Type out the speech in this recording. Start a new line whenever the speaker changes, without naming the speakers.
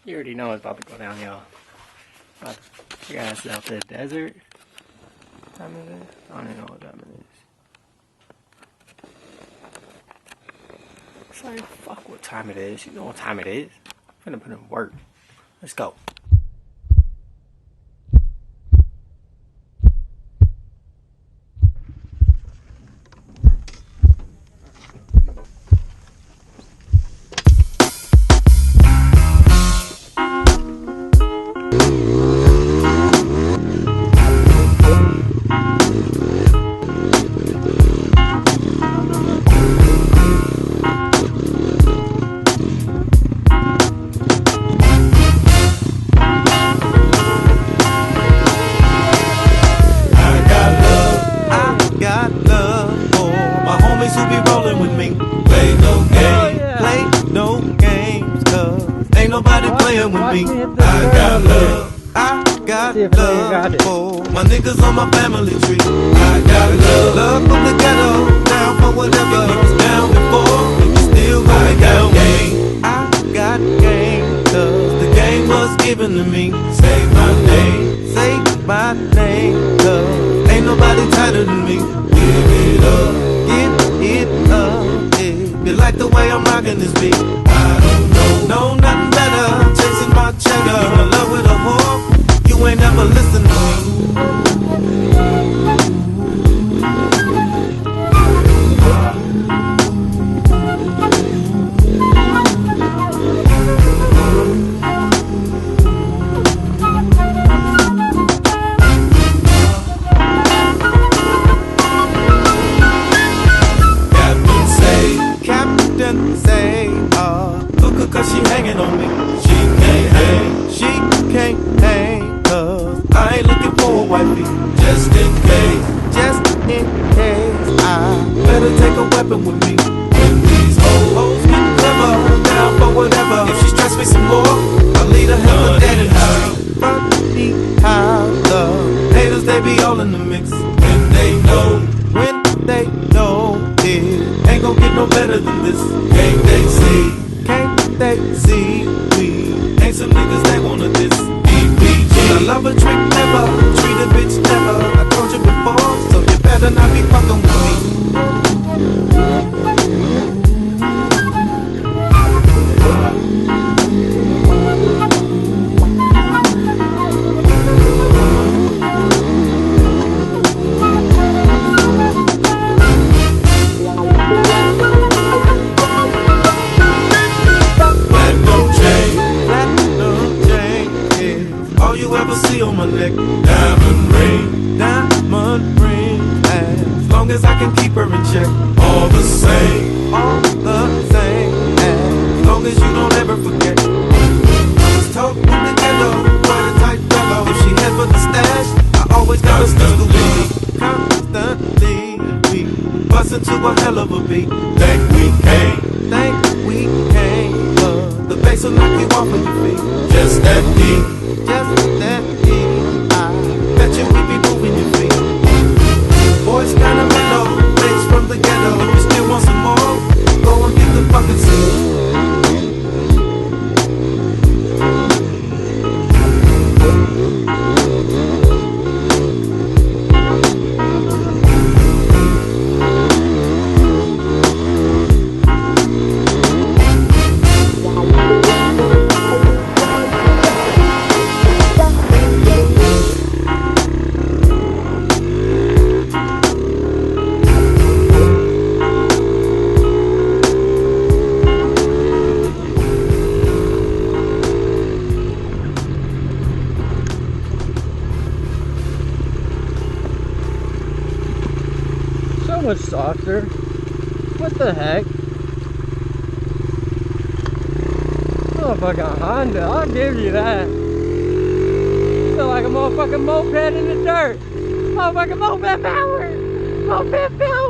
You already know it's about to go down, y'all. You guys out the desert. What time is it? I don't even know what time it is. It's like, fuck what time it is. You know what time it is. I'm finna put in work. Let's go.
With me. I got love, I got love for my niggas on my family tree. I got love from the ghetto, down for whatever. He was down before, and you still going down. I got game, cause the game was given to me. Say my name, cause ain't nobody tighter than me. Give it up, yeah. You like the way I'm rocking this beat? I don't know nothing better. Chasing my cheddar, in love with a whore. You ain't never listen to me. Captain say, cause she hanging on me. She can't hang, cause I ain't looking for a wifey. Just in case, I better take a weapon with me. When these hoes get clever, down for whatever. If she stress me some more, I'll lead her hell dead in hell. Funny how the haters, they be all in the mix. When they know it ain't gon' get no better than this. Can't they see we ain't some niggas they wanna diss. I love a trick never, treat a bitch never. I told you before, so you better not be fucking with me. See on my neck, diamond ring, as long as I can keep her in check. All the same, as long as you don't ever forget. I was told in the ghetto, quite a tight fellow. If she head for the stash, I always got a still constantly, we bust into a hell of a beat. Think we came, but the bass will knock you off of your feet. Just that deep. I bet you we be moving your feet. Boys kinda mellow, bass from the ghetto. If you still want some more, go and get the fucking seat.
Much softer. What the heck? Oh, fucking Honda, I'll give you that. Feel like a motherfucking moped in the dirt. Motherfucking moped power. Moped power.